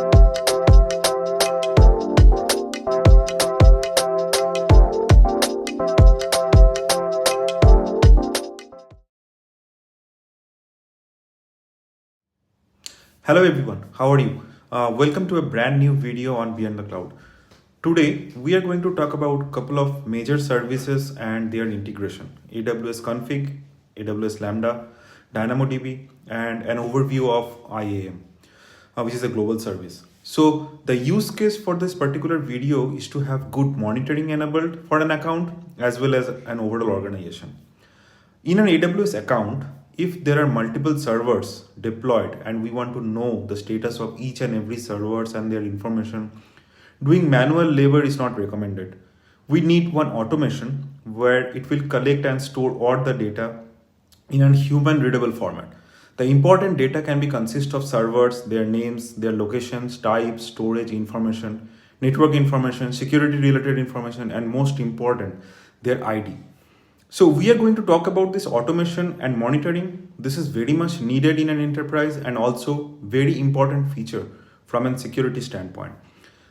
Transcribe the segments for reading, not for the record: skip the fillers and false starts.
Hello everyone, how are you? Welcome to a brand new video on Beyond the Cloud. Today we are going to talk about a couple of major services and their integration: AWS Config, AWS Lambda, DynamoDB, and an overview of IAM, which is a global service. So the use case for this particular video is to have good monitoring enabled for an account as well as an overall organization. In an AWS account, if there are multiple servers deployed and we want to know the status of each and every servers and their information, doing manual labor is not recommended. We need one automation where it will collect and store all the data in a human readable format. The important data can be consist of servers, their names, their locations, types, storage information, network information, security related information, and most important, their ID. So we are going to talk about this automation and monitoring. This is very much needed in an enterprise and also very important feature from a security standpoint.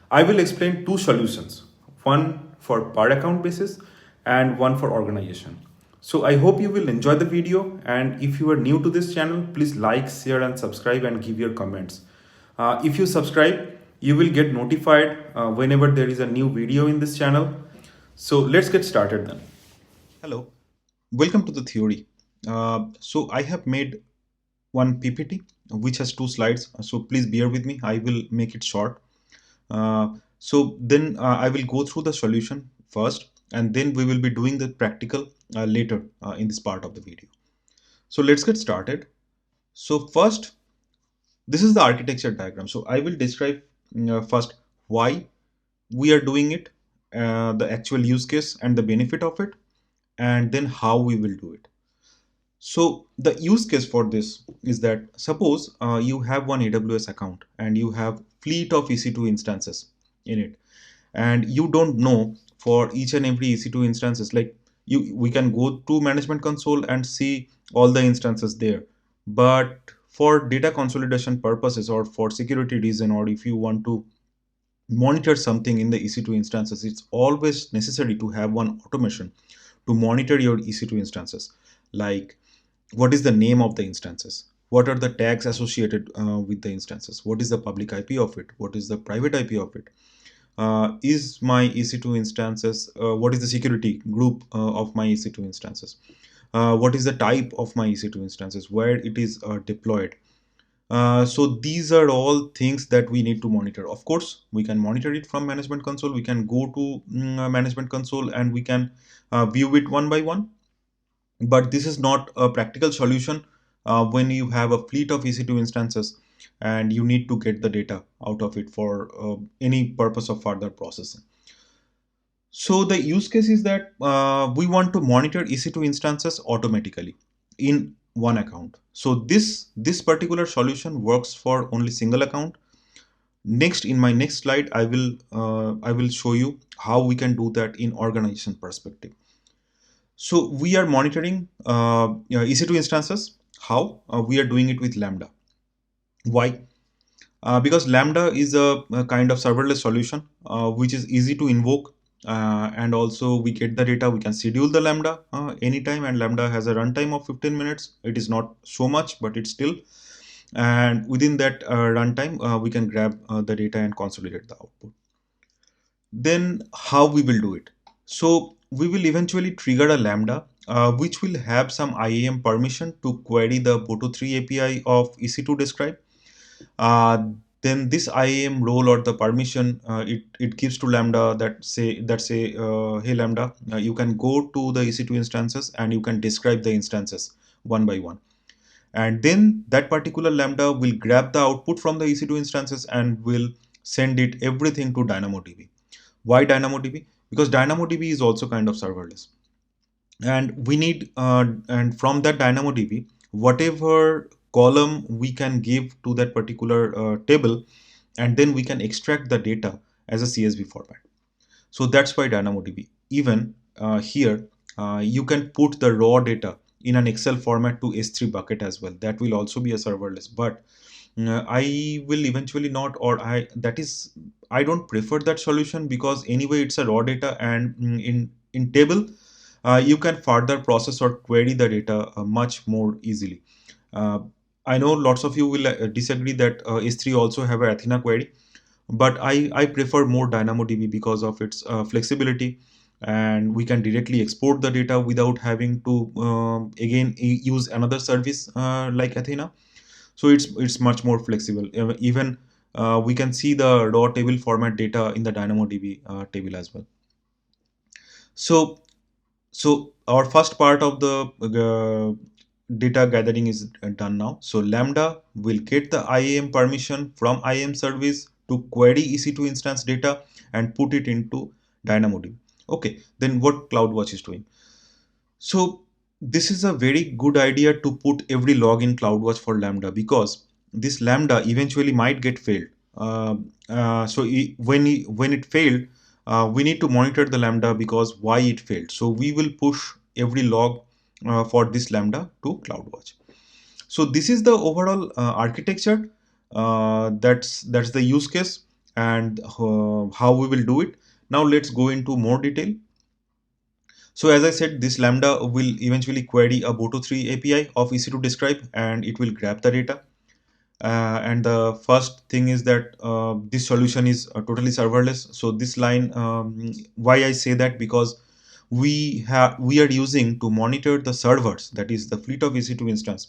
I will explain two solutions, one for per account basis and one for organization. So I hope you will enjoy the video, and if you are new to this channel, please like, share and subscribe and give your comments. If you subscribe, you will get notified whenever there is a new video in this channel. So let's get started then. Hello, welcome to the theory. So I have made one PPT which has two slides. So please bear with me. I will make it short. So then I will go through the solution first, and then we will be doing the practical later in this part of the video. So let's get started. So first, this is the architecture diagram. So I will describe first why we are doing it, the actual use case and the benefit of it, and then how we will do it. So the use case for this is that suppose you have one AWS account and you have fleet of EC2 instances in it, and you don't know for each and every EC2 instances, like we can go to management console and see all the instances there, but for data consolidation purposes or for security reason, or if you want to monitor something in the EC2 instances, it's always necessary to have one automation to monitor your EC2 instances, like what is the name of the instances, what are the tags associated with the instances, what is the public IP of it, what is the private IP of it, is my EC2 instances, what is the security group of my EC2 instances, what is the type of my EC2 instances, where it is deployed. So these are all things that we need to monitor. Of course, we can monitor it from management console. We can go to management console and we can view it one by one. But this is not a practical solution when you have a fleet of EC2 instances and you need to get the data out of it for any purpose of further processing. So the use case is that we want to monitor EC2 instances automatically in one account. So this particular solution works for only single account. Next, in my next slide, I will show you how we can do that in organization perspective. So we are monitoring EC2 instances. How? We are doing it with Lambda. Why? Because Lambda is a kind of serverless solution which is easy to invoke, and also we get the data. We can schedule the Lambda anytime, and Lambda has a runtime of 15 minutes. It is not so much, but it's still. And within that runtime, we can grab the data and consolidate the output. Then how we will do it? So we will eventually trigger a Lambda which will have some IAM permission to query the Boto3 API of EC2 describe. Then this IAM role or the permission it gives to Lambda that say hey Lambda, you can go to the EC2 instances and you can describe the instances one by one. And then that particular Lambda will grab the output from the EC2 instances and will send it everything to DynamoDB. Why DynamoDB? Because DynamoDB is also kind of serverless, and we need and from that DynamoDB, whatever column we can give to that particular table, and then we can extract the data as a CSV format. So that's why DynamoDB. Even here you can put the raw data in an Excel format to S3 bucket as well. That will also be a serverless, but I will eventually not, or I don't prefer that solution, because anyway it's a raw data, and in table you can further process or query the data much more easily. Uh, I know lots of you will disagree that S3 also have a Athena query, but I prefer more DynamoDB because of its flexibility, and we can directly export the data without having to again use another service like Athena. So it's much more flexible. Even we can see the raw table format data in the DynamoDB table as well. So so our first part of the data gathering is done now. So Lambda will get the IAM permission from IAM service to query EC2 instance data and put it into DynamoDB. Okay, then what CloudWatch is doing? So this is a very good idea to put every log in CloudWatch for Lambda, because this Lambda eventually might get failed. When it failed, we need to monitor the Lambda because why it failed. So we will push every log for this Lambda to CloudWatch. So this is the overall architecture. That's the use case, and how we will do it. Now let's go into more detail. So as I said, this Lambda will eventually query a Boto3 API of EC2 describe, and it will grab the data. And the first thing is that this solution is totally serverless. So this line, why I say that, because we are using to monitor the servers, that is the fleet of EC2 instance,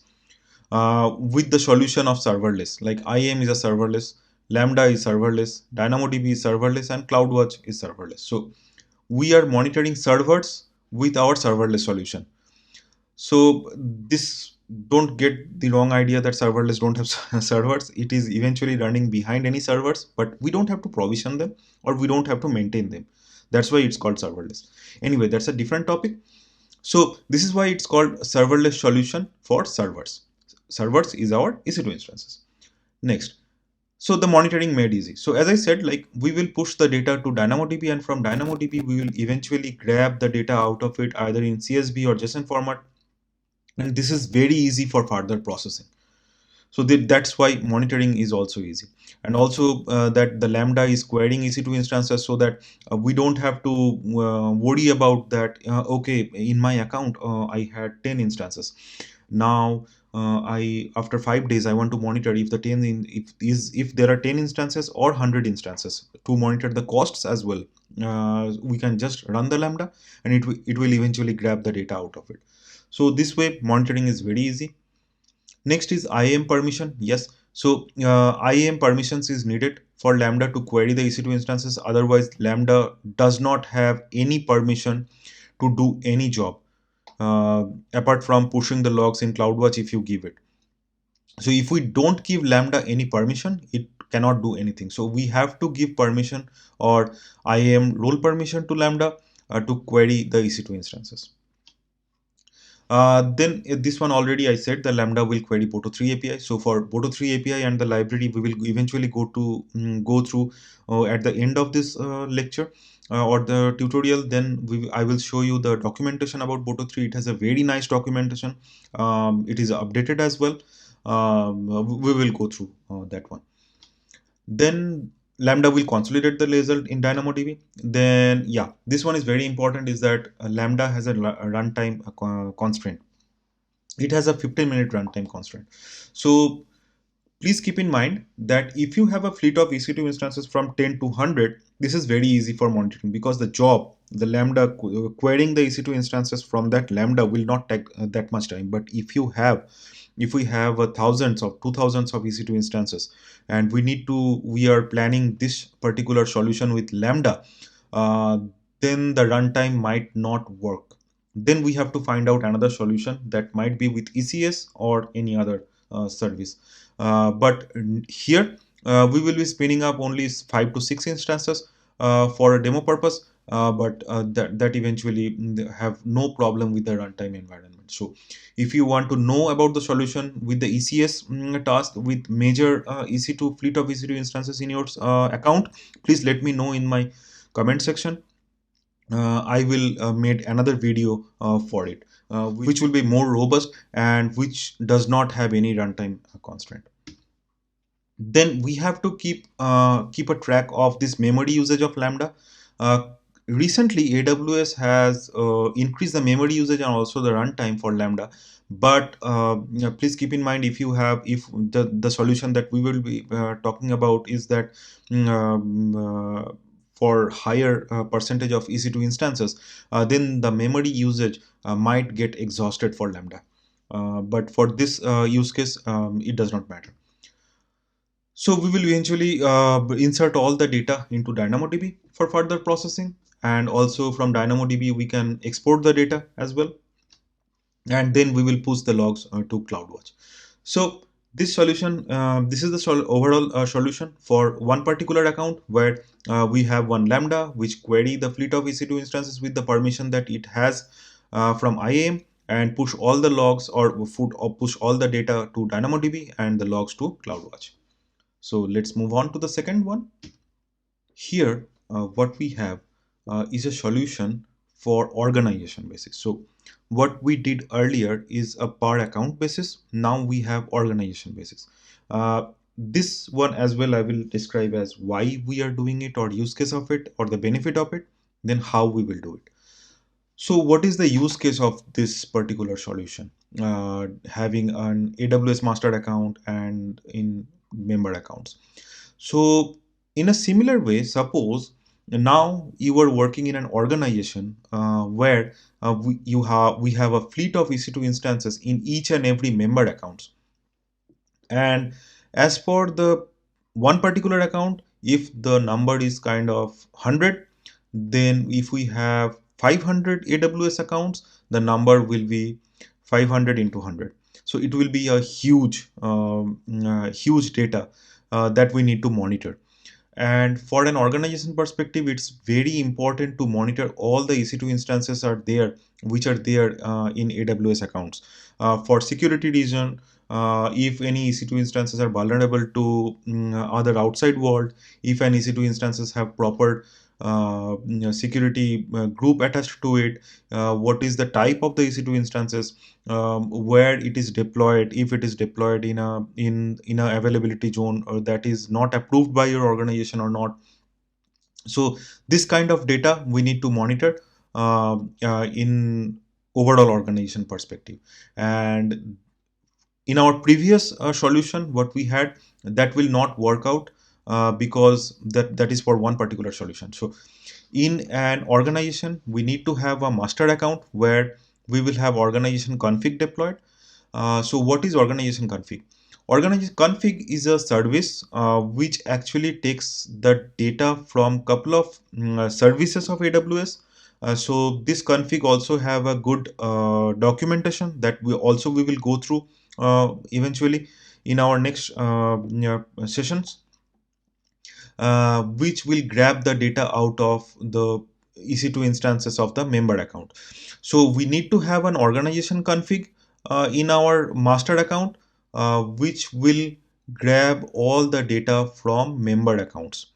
with the solution of serverless. Like IAM is a serverless, Lambda is serverless, DynamoDB is serverless, and CloudWatch is serverless. So we are monitoring servers with our serverless solution. So this, don't get the wrong idea that serverless don't have servers. It is eventually running behind any servers, but we don't have to provision them, or we don't have to maintain them. That's why it's called serverless. Anyway, that's a different topic. So this is why it's called serverless solution for servers. Servers is our EC2 instances. Next, so the monitoring made easy. So as I said, like, we will push the data to DynamoDB, and from DynamoDB we will eventually grab the data out of it either in CSV or JSON format, and this is very easy for further processing. So that's why monitoring is also easy. And also that the Lambda is querying EC2 instances, so that we don't have to worry about that. Okay, in my account I had 10 instances. Now I, after 5 days, I want to monitor if the 10 if there are 10 instances or 100 instances, to monitor the costs as well. We can just run the Lambda, and it will eventually grab the data out of it. So this way monitoring is very easy. Next is IAM permission. Yes, so IAM permissions is needed for Lambda to query the EC2 instances. Otherwise, Lambda does not have any permission to do any job apart from pushing the logs in CloudWatch if you give it. So if we don't give Lambda any permission, it cannot do anything. So we have to give permission, or IAM role permission to Lambda to query the EC2 instances. Then this one already I said, the Lambda will query Boto3 API. So for Boto3 API and the library, we will eventually go through at the end of this lecture or the tutorial. Then I will show you the documentation about Boto3. It has a very nice documentation. It is updated as well. We will go through that one. Then Lambda will consolidate the result in DynamoDB. Then yeah, this one is very important, is that Lambda has a runtime constraint. It has a 15-minute runtime constraint. So please keep in mind that if you have a fleet of EC2 instances from 10 to 100, this is very easy for monitoring, because the Lambda querying the EC2 instances from that Lambda will not take that much time. But if we have thousands of 2000s of EC2 instances, and we are planning this particular solution with Lambda, then the runtime might not work. Then we have to find out another solution that might be with ECS or any other service. But here we will be spinning up only 5 to 6 instances for a demo purpose, but that eventually have no problem with the runtime environment. So if you want to know about the solution with the ECS task with major EC2 fleet of EC2 instances in your account, please let me know in my comment section. I will make another video for it, which will be more robust and which does not have any runtime constraint. Then we have to keep a track of this memory usage of Lambda. Recently, AWS has increased the memory usage and also the runtime for Lambda. But please keep in mind, if the solution that we will be talking about is that for higher percentage of EC2 instances, then the memory usage might get exhausted for Lambda. But for this use case, it does not matter. So we will eventually insert all the data into DynamoDB for further processing, and also from DynamoDB we can export the data as well, and then we will push the logs to CloudWatch. So this solution, this is the overall solution for one particular account, where we have one Lambda which query the fleet of EC2 instances with the permission that it has from IAM, and push all the logs or push all the data to DynamoDB and the logs to CloudWatch. So let's move on to the second one. Here, what we have is a solution for organization basis. So what we did earlier is a per account basis. Now we have organization basis. This one as well I will describe as why we are doing it, or use case of it, or the benefit of it, then how we will do it. So what is the use case of this particular solution? Having an AWS master account and in member accounts. So in a similar way, suppose now you are working in an organization where we have a fleet of EC2 instances in each and every member accounts. And as for the one particular account, if the number is kind of 100, then if we have 500 AWS accounts, the number will be 500 into 100. So it will be a huge data that we need to monitor. And for an organization perspective, it's very important to monitor all the EC2 instances are there, which are there in AWS accounts. For security reason, if any EC2 instances are vulnerable to other outside world, if an EC2 instances have proper security group attached to it, what is the type of the EC2 instances, where it is deployed, if it is deployed in a availability zone or that is not approved by your organization or not. So this kind of data we need to monitor in overall organization perspective. And in our previous solution, what we had, that will not work out because that is for one particular solution. So in an organization, we need to have a master account where we will have organization config deployed. So what is organization config? Organization config is a service which actually takes the data from couple of services of AWS. So this config also have a good documentation that we will go through eventually in our next sessions, which will grab the data out of the EC2 instances of the member account. So we need to have an organization config in our master account, which will grab all the data from member accounts.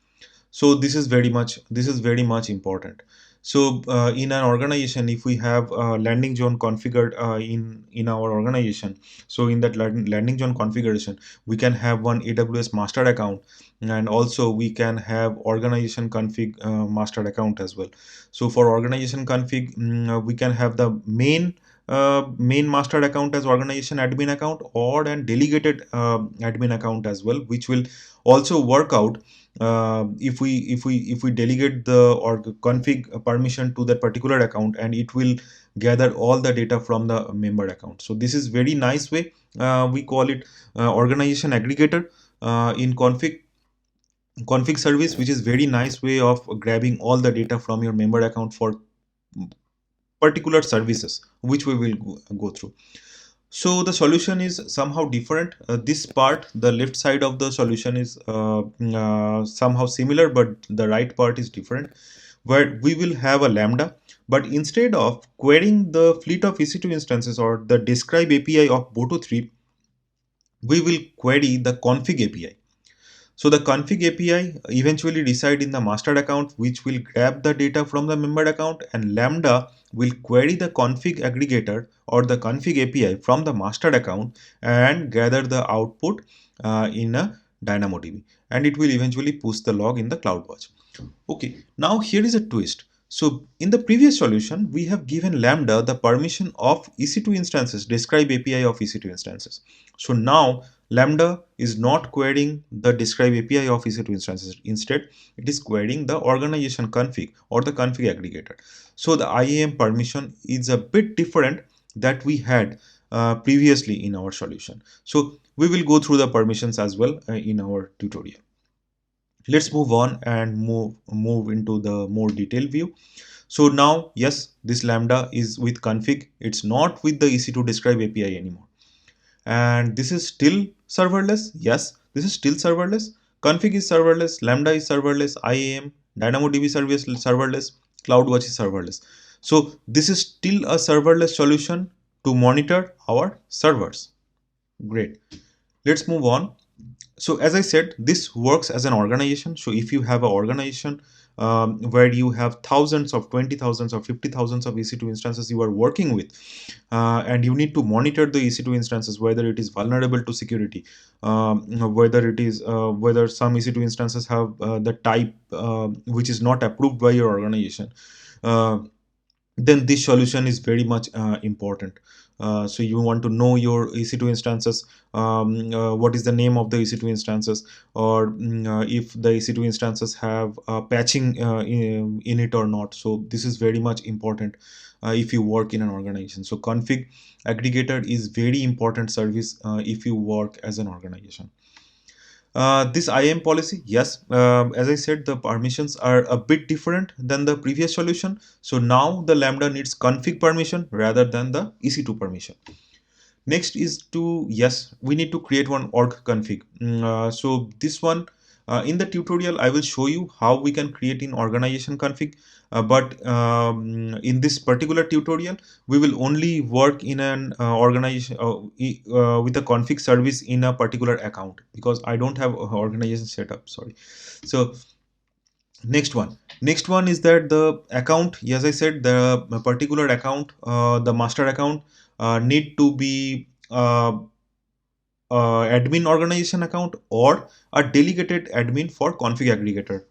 So this is very much important. So in an organization, if we have a landing zone configured in our organization, so in that landing zone configuration, we can have one AWS master account, and also we can have organization config master account as well. So for organization config, we can have the main master account as organization admin account, or an delegated admin account as well, which will also work out if we delegate the or config permission to that particular account, and it will gather all the data from the member account. So this is very nice way. We call it organization aggregator in config service, which is very nice way of grabbing all the data from your member account for particular services, which we will go through. So the solution is somehow different. This part, the left side of the solution, is somehow similar, but the right part is different, where we will have a Lambda, but instead of querying the fleet of EC2 instances or the describe API of Boto3, we will query the config API. So the config API eventually reside in the master account, which will grab the data from the member account, and Lambda will query the config aggregator or the config API from the master account and gather the output in a DynamoDB, and it will eventually push the log in the CloudWatch. Okay, now here is a twist. So in the previous solution, we have given Lambda the permission of EC2 instances, describe API of EC2 instances. So now Lambda is not querying the describe API of EC2 instances. Instead, it is querying the organization config or the config aggregator. So the IAM permission is a bit different that we had previously in our solution. So we will go through the permissions as well in our tutorial. Let's move on and move into the more detailed view. So now, yes, this Lambda is with config. It's not with the EC2 describe API anymore. And this is still serverless. Yes, this is still serverless. Config is serverless. Lambda is serverless. IAM, DynamoDB service serverless. CloudWatch is serverless. So this is still a serverless solution to monitor our servers. Great. Let's move on. So as I said, this works as an organization. So if you have an organization where you have thousands of 20,000s or 50,000s of EC2 instances you are working with, and you need to monitor the EC2 instances, whether it is vulnerable to security, whether it is whether some EC2 instances have the type which is not approved by your organization, then this solution is very much important. So you want to know your EC2 instances, what is the name of the EC2 instances, or if the EC2 instances have patching in it or not. So this is very much important if you work in an organization. So config aggregator is very important service if you work as an organization. This IAM policy, yes, as I said, the permissions are a bit different than the previous solution. So now the Lambda needs config permission rather than the EC2 permission. Next is to, yes, we need to create one org config. So this one, in the tutorial, I will show you how we can create an organization config. But in this particular tutorial, we will only work in an organization with a config service in a particular account, because I don't have organization setup. Sorry. So next one is that the account, as I said, the particular account, the master account need to be admin organization account or a delegated admin for config aggregator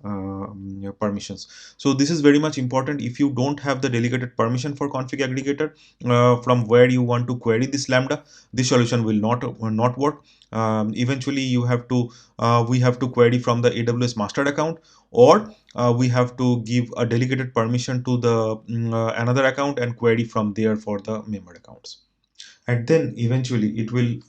permissions. So this is very much important. If you don't have the delegated permission for config aggregator from where you want to query this Lambda, this solution will not work. Eventually you have to we have to query from the AWS master account, or we have to give a delegated permission to the another account and query from there for the member accounts. And then eventually it will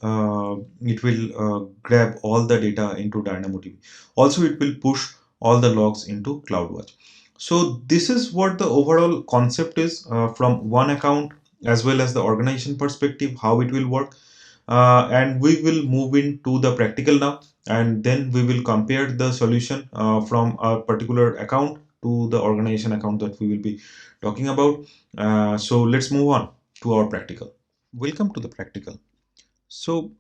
grab all the data into DynamoDB. Also, it will push all the logs into CloudWatch. So this is what the overall concept is from one account as well as the organization perspective, how it will work. And we will move into the practical now, and then we will compare the solution from a particular account to the organization account that we will be talking about. So let's move on to our practical. Welcome to the practical. So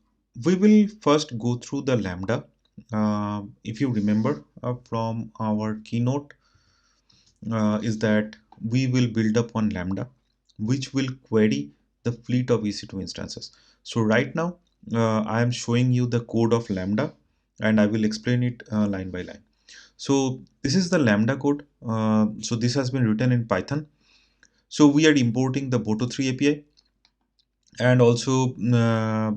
we will first go through the Lambda. If you remember from our keynote, is that we will build up one Lambda which will query the fleet of EC2 instances. So right now I am showing you the code of Lambda, and I will explain it line by line. So this is the Lambda code. So this has been written in Python. So we are importing the Boto3 API, and also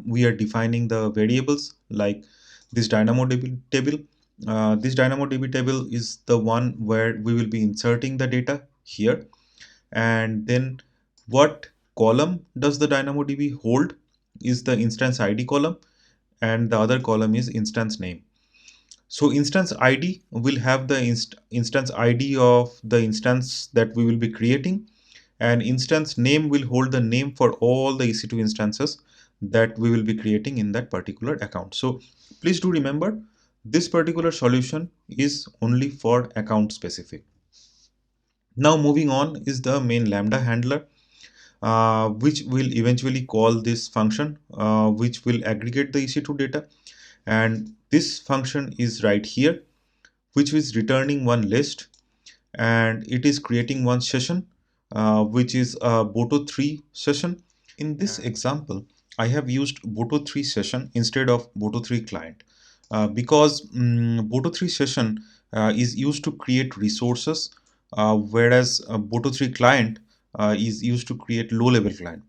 we are defining the variables like this DynamoDB table. This DynamoDB table is the one where we will be inserting the data here, and then what column does the DynamoDB hold is the instance ID column, and the other column is instance name. So instance ID will have the instance ID of the instance that we will be creating, and instance name will hold the name for all the EC2 instances that we will be creating in that particular account. So please do remember, this particular solution is only for account specific. Now moving on is the main Lambda handler, which will eventually call this function which will aggregate the EC2 data, and this function is right here, which is returning one list, and it is creating one session which is a Boto3 session. In this example, I have used Boto3 session instead of Boto3 client. because Boto3 session is used to create resources, whereas Boto3 client is used to create low level client.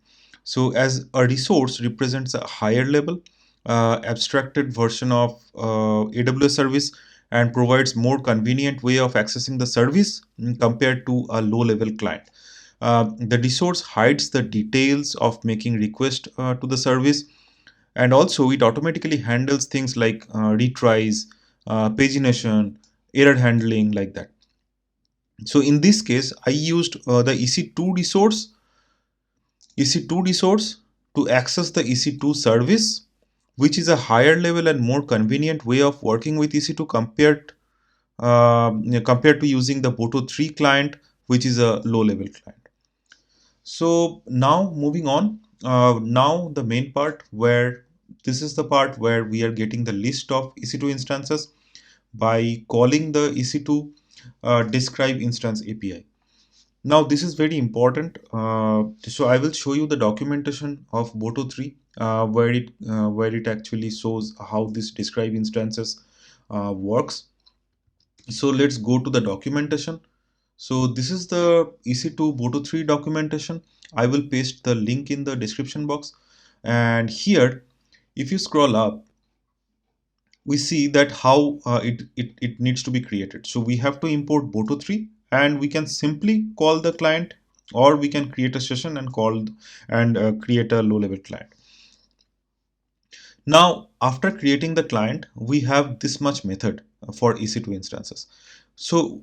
So as a resource represents a higher level abstracted version of AWS service and provides more convenient way of accessing the service compared to a low level client. The resource hides the details of making request to the service, and also it automatically handles things like retries, pagination, error handling, like that. So in this case, I used the EC2 resource to access the EC2 service, which is a higher level and more convenient way of working with EC2 compared to using the Boto3 client, which is a low level client. So now moving on, now the main part, where this is the part where we are getting the list of EC2 instances by calling the EC2 describe instance API. Now this is very important. So I will show you the documentation of Boto3 where it actually shows how this describe instances works. So let's go to the documentation. So this is the EC2 Boto3 documentation. I will paste the link in the description box. And here, if you scroll up, we see that how it needs to be created. So we have to import Boto3, and we can simply call the client, or we can create a session and create a low level client. Now, after creating the client, we have this much method for EC2 instances. So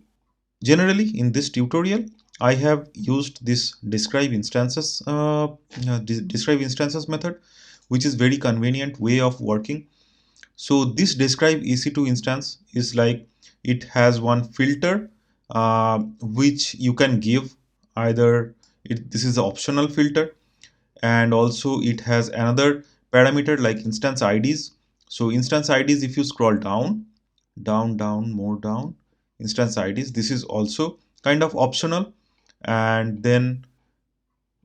generally, in this tutorial, I have used this describe instances method, which is very convenient way of working. So this describe EC2 instance is like, it has one filter which you can give either this is an optional filter, and also it has another parameter like instance IDs. So instance IDs, if you scroll down, more down, instance IDs, this is also kind of optional. And then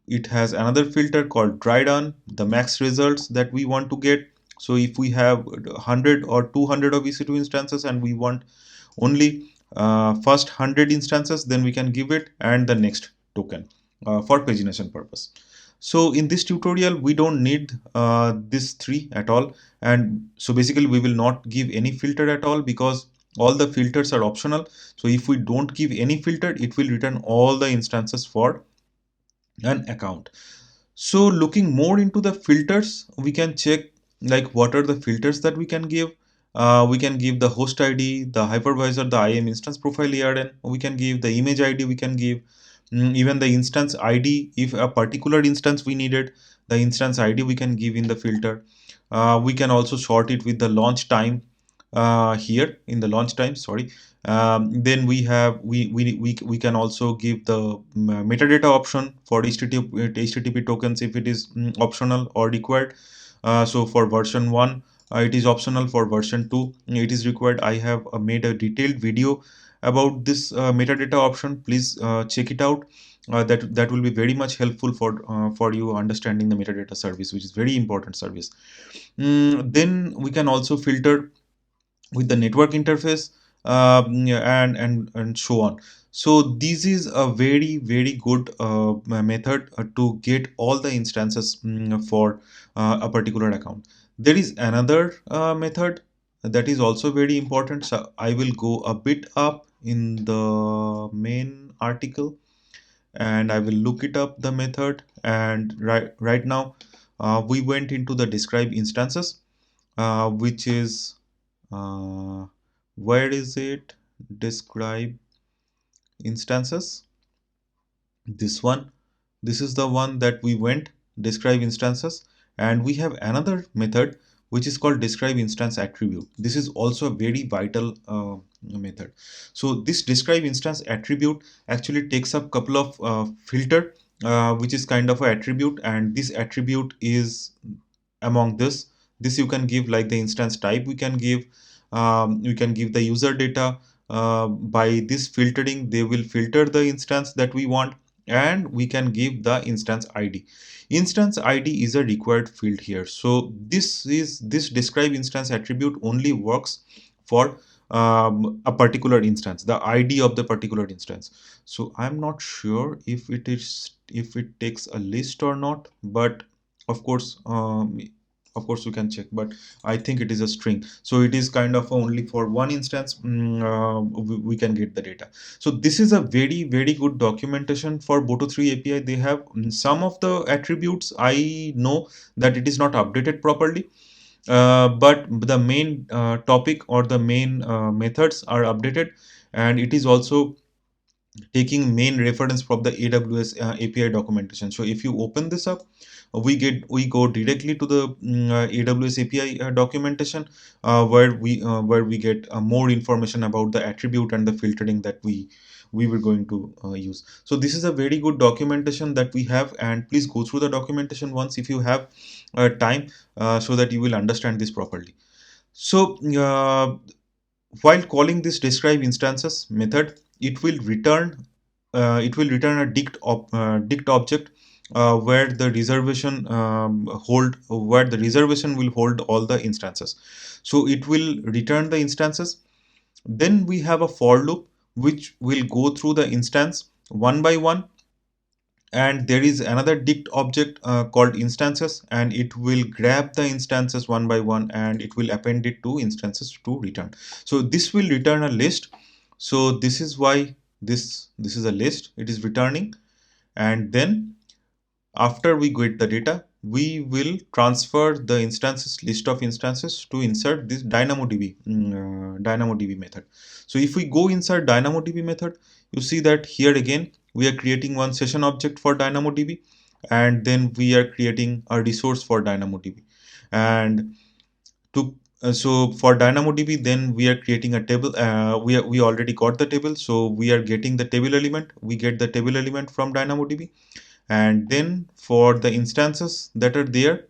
it has another filter called dry run, the max results that we want to get. So if we have 100 or 200 of EC2 instances and we want only first 100 instances, then we can give it and the next token for pagination purpose. So in this tutorial, we don't need this three at all. And so basically we will not give any filter at all, because all the filters are optional. So if we don't give any filter, it will return all the instances for an account. So looking more into the filters, we can check like what are the filters that we can give. We can give the host ID, the hypervisor, the IAM instance profile ARN. We can give the image ID. We can give even the instance ID. If a particular instance we needed, the instance ID we can give in the filter. We can also sort it with the launch time here in the launch time. Sorry. Then we have we can also give the metadata option for HTTP tokens if it is optional or required. So for version 1 it is optional, for version 2 it is required. I have made a detailed video about this metadata option. Please check it out. That will be very much helpful for you understanding the metadata service, which is very important service. Then we can also filter with the network interface, and so on. So this is a very good method to get all the instances for a particular account. There is another method that is also very important. So I will go a bit up in the main article and I will look it up, the method. And right now we went into the describe instances, which is where is it? Describe instances. This one. This is the one that we went, describe instances. And we have another method which is called describe instance attribute. This is also a very vital method. So this describe instance attribute actually takes up couple of filter, which is kind of an attribute, and this attribute is among this you can give like the instance type. We can give the user data. By this filtering, they will filter the instance that we want, and we can give the instance ID. Instance ID is a required field here. So this describe instance attribute only works for a particular instance, the ID of the particular instance. So I'm not sure if it takes a list or not, but of course we can check, but I think it is a string, so it is kind of only for one instance. We can get the data. So this is a very good documentation for Boto3 API. They have some of the attributes I know that it is not updated properly, but the main topic or the main methods are updated, and it is also taking main reference from the AWS API documentation. So if you open this up, we go directly to the AWS API documentation, where we get more information about the attribute and the filtering that we were going to use. So this is a very good documentation that we have, and please go through the documentation once if you have time, so that you will understand this properly. So while calling this describe instances method, it will return a dict object, where the reservation will hold all the instances. So it will return the instances. Then we have a for loop which will go through the instance one by one, and there is another dict object called instances, and it will grab the instances one by one and it will append it to instances to return. So this will return a list. So this is why this is a list it is returning. And then after we get the data, we will transfer the instances list of instances to insert this DynamoDB method. So if we go inside DynamoDB method, you see that here again we are creating one session object for DynamoDB, and then we are creating a resource for DynamoDB. And to so for DynamoDB, then we are creating a table. We already got the table, so we are getting the table element. We get the table element from DynamoDB, and then for the instances that are there,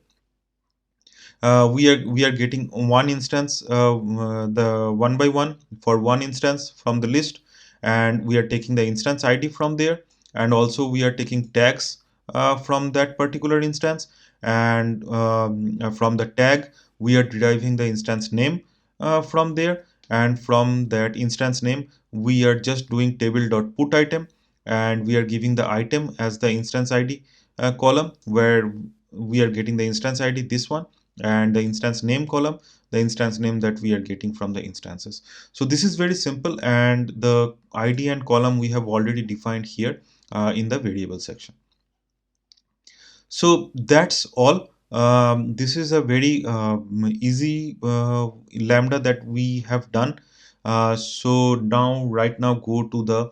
we are getting one instance, the one by one for one instance from the list, and we are taking the instance ID from there, and also we are taking tags from that particular instance, and from the tag we are deriving the instance name from there, and from that instance name we are just doing table.put item, and we are giving the item as the instance ID column, where we are getting the instance ID, this one, and the instance name column, the instance name that we are getting from the instances. So this is very simple, and the ID and column we have already defined here in the variable section. So that's all. This is a very easy lambda that we have done. So now right now go to the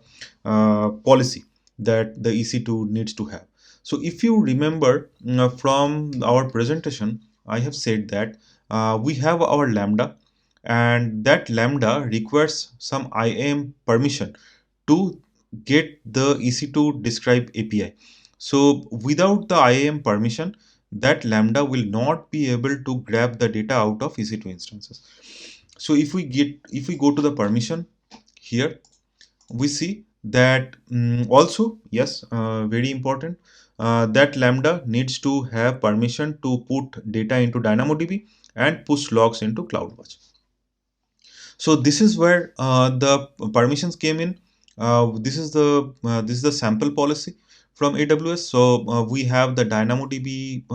policy that the EC2 needs to have. So if you remember from our presentation, I have said that we have our lambda, and that lambda requires some IAM permission to get the EC2 describe API. So without the IAM permission, that lambda will not be able to grab the data out of EC2 instances. So if we go to the permission here, we see that also, yes, very important, that lambda needs to have permission to put data into DynamoDB and push logs into CloudWatch. So this is where the permissions came in. This is the sample policy from AWS. So we have the DynamoDB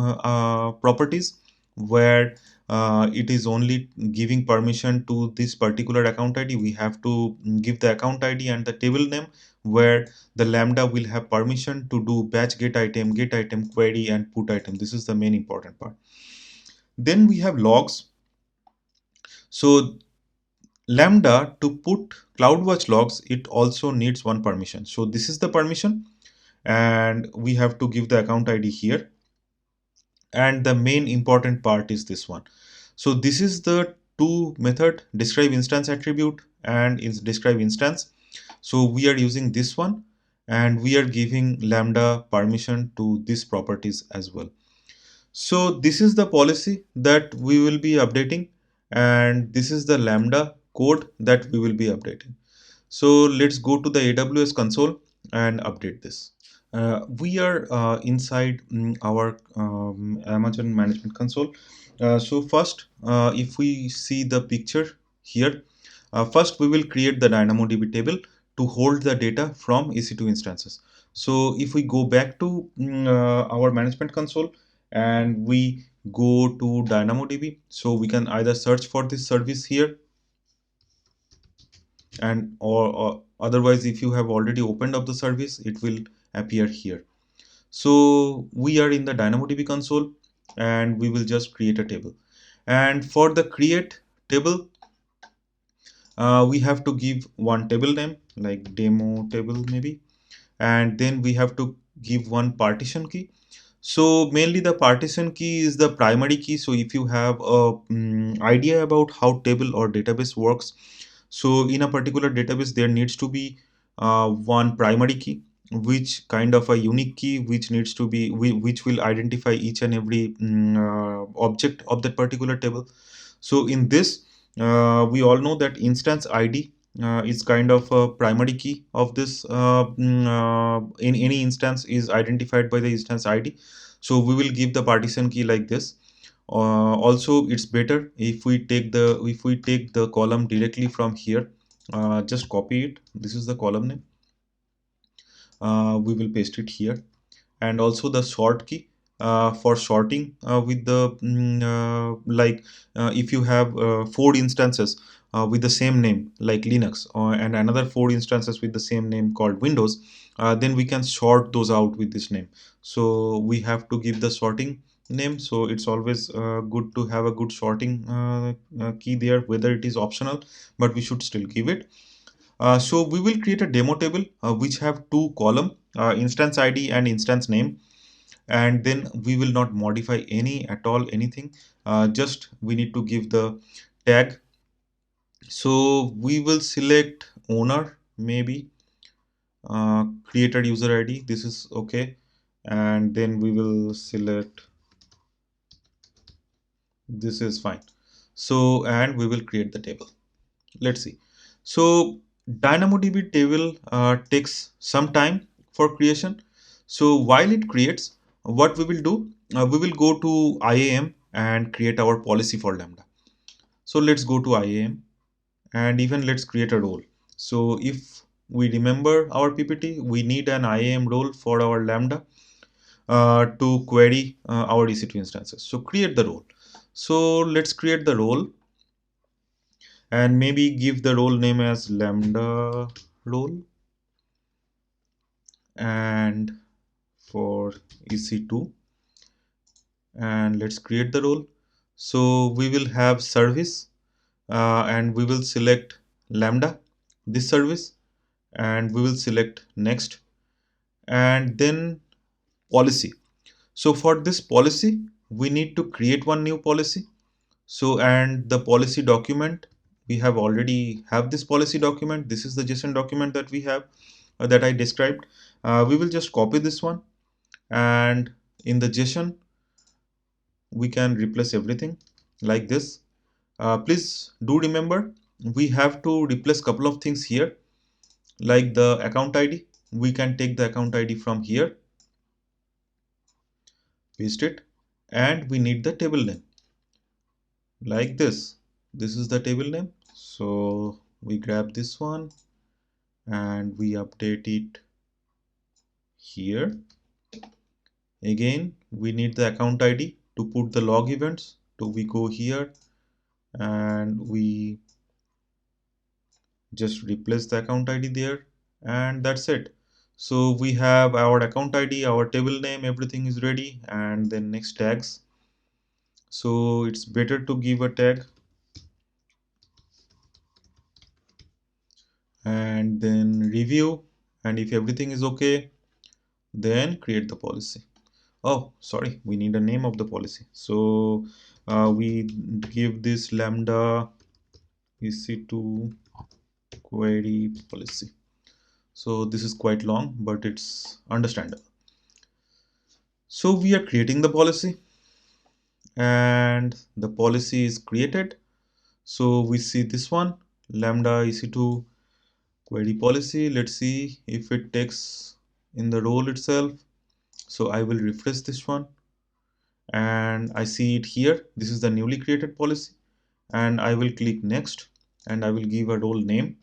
properties, where it is only giving permission to this particular account ID. We have to give the account ID and the table name, where the lambda will have permission to do batch get item, query, and put item. This is the main important part. Then we have logs. So lambda, to put CloudWatch logs, it also needs one permission. So this is the permission, and we have to give the account ID here. And the main important part is this one. So this is the two method, describe instance attribute and describe instance. So we are using this one, and we are giving lambda permission to these properties as well. So this is the policy that we will be updating, and this is the lambda code that we will be updating. So let's go to the AWS console and update this. We are inside our Amazon Management Console. So first, if we see the picture here, first we will create the DynamoDB table to hold the data from EC2 instances. So if we go back to our Management Console and we go to DynamoDB, so we can either search for this service here, and or otherwise if you have already opened up the service, it will appear here. So we are in the DynamoDB console and we will just create a table. And for the create table, we have to give one table name like demo table maybe. And then we have to give one partition key. So mainly the partition key is the primary key. So if you have a idea about how table or database works, so in a particular database, there needs to be one primary key, which kind of a unique key, which needs to be, which will identify each and every object of that particular table. So in this, we all know that instance ID is kind of a primary key of this. In any instance is identified by the instance ID. So we will give the partition key like this. Also, it's better if we take the column directly from here. Just copy it. This is the column name. We will paste it here, and also the sort key for sorting with the if you have 4 instances with the same name like Linux, and another 4 instances with the same name called Windows, then we can sort those out with this name. So we have to give the sorting name. So it's always good to have a good sorting key there, whether it is optional, but we should still give it. So we will create a demo table which have 2 column, instance ID and instance name, and then we will not modify any at all anything. Just we need to give the tag. So we will select owner maybe, created user ID, this is okay, and then we will select this is fine. So and we will create the table. Let's see. So DynamoDB table takes some time for creation. So while it creates, what we will do, we will go to IAM and create our policy for Lambda. So let's go to IAM and even let's create a role. So if we remember our PPT, we need an IAM role for our Lambda to query our EC2 instances. So create the role. So let's create the role and maybe give the role name as Lambda role, and for EC2, and let's create the role. So we will have service and we will select Lambda, this service, and we will select next, and then policy. So for this policy, we need to create one new policy. So and the policy document, we have already have this policy document. This is the JSON document that we have that I described. We will just copy this one, and in the JSON we can replace everything like this. Please do remember, we have to replace couple of things here, like the account ID. We can take the account ID from here, paste it, and we need the table name like this. This is the table name. So we grab this one and we update it here. Again, we need the account ID to put the log events. So we go here and we just replace the account ID there, and that's it. So we have our account ID, our table name, everything is ready, and then next tags. So it's better to give a tag and then review, and if everything is okay, then create the policy. Oh, sorry, we need a name of the policy. So we give this Lambda EC2 query policy. So this is quite long, but it's understandable. So we are creating the policy and the policy is created. So we see this one, Lambda EC2 query policy. Let's see if it takes in the role itself. So I will refresh this one and I see it here. This is the newly created policy, and I will click next and I will give a role name.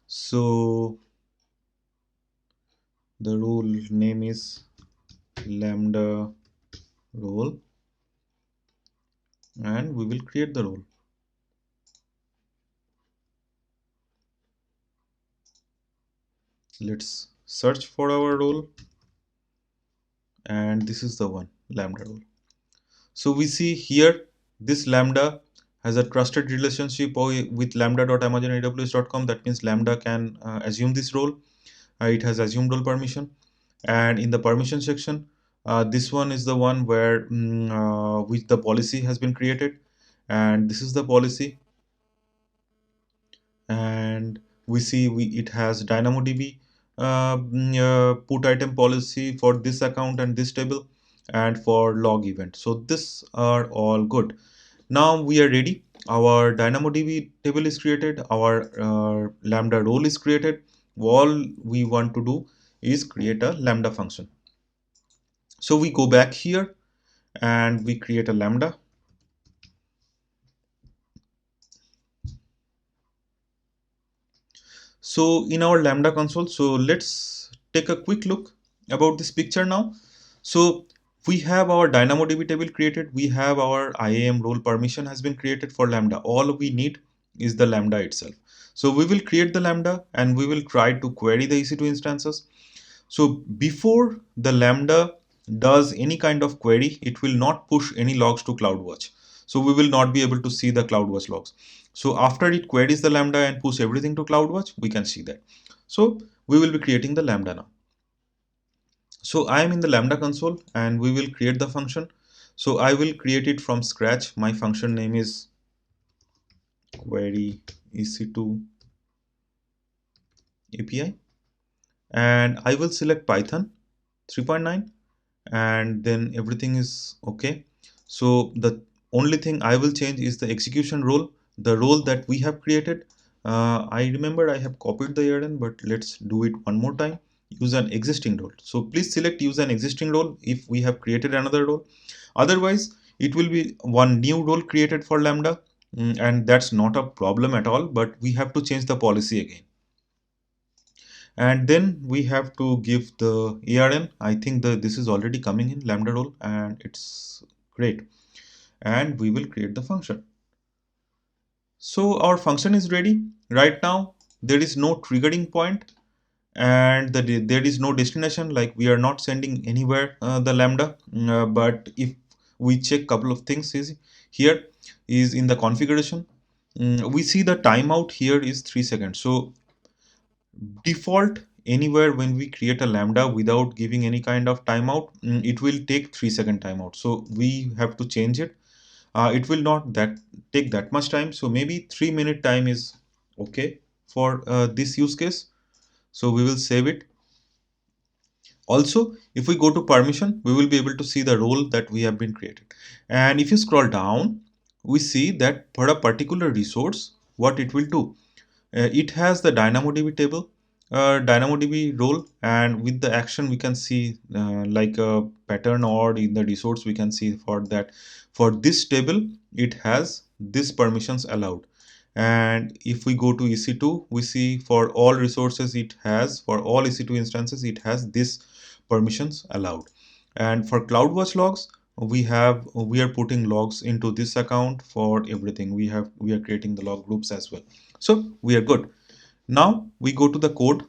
So the role name is Lambda role, and we will create the role. Let's search for our role, and this is the one, Lambda role. So we see here this Lambda has a trusted relationship with lambda.amazon.aws.com. That means Lambda can assume this role. It has assumed role permission, and in the permission section, this one is the one where which the policy has been created, and this is the policy. And we see it has DynamoDB put item policy for this account and this table, and for log event. So this are all good. Now we are ready. Our DynamoDB table is created, our Lambda role is created. All we want to do is create a Lambda function. So we go back here and we create a Lambda. So in our Lambda console, so let's take a quick look about this picture now. So we have our DynamoDB table created. We have our IAM role permission has been created for Lambda. All we need is the Lambda itself. So we will create the Lambda and we will try to query the EC2 instances. So before the Lambda does any kind of query, it will not push any logs to CloudWatch. So we will not be able to see the CloudWatch logs. So after it queries the Lambda and push everything to CloudWatch, we can see that. So we will be creating the Lambda now. So I am in the Lambda console and we will create the function. So I will create it from scratch. My function name is query EC2 API, and I will select Python 3.9, and then everything is okay. So the only thing I will change is the execution role, the role that we have created. I remember I have copied the URL, but let's do it one more time. Use an existing role. So please select use an existing role if we have created another role. Otherwise, it will be one new role created for Lambda, and that's not a problem at all, but we have to change the policy again. And then we have to give the ARN. I think this is already coming in Lambda role and it's great. And we will create the function. So our function is ready. Right now, there is no triggering point and there is no destination, like we are not sending anywhere the Lambda. But if we check couple of things is here is in the configuration. We see the timeout here is 3 seconds. So default anywhere when we create a Lambda without giving any kind of timeout, it will take 3-second timeout. So we have to change it. It will not take that much time. So maybe 3-minute time is okay for this use case. So we will save it. Also, if we go to permission, we will be able to see the role that we have been created. And if you scroll down, we see that for a particular resource, what it will do. It has the DynamoDB table, DynamoDB role, and with the action we can see like a pattern, or in the resource we can see for that. For this table, it has this permissions allowed. And if we go to EC2, we see for all resources it has, for all EC2 instances, it has this permissions allowed. And for CloudWatch logs, we are putting logs into this account for everything. We are creating the log groups as well. So we are good. Now we go to the code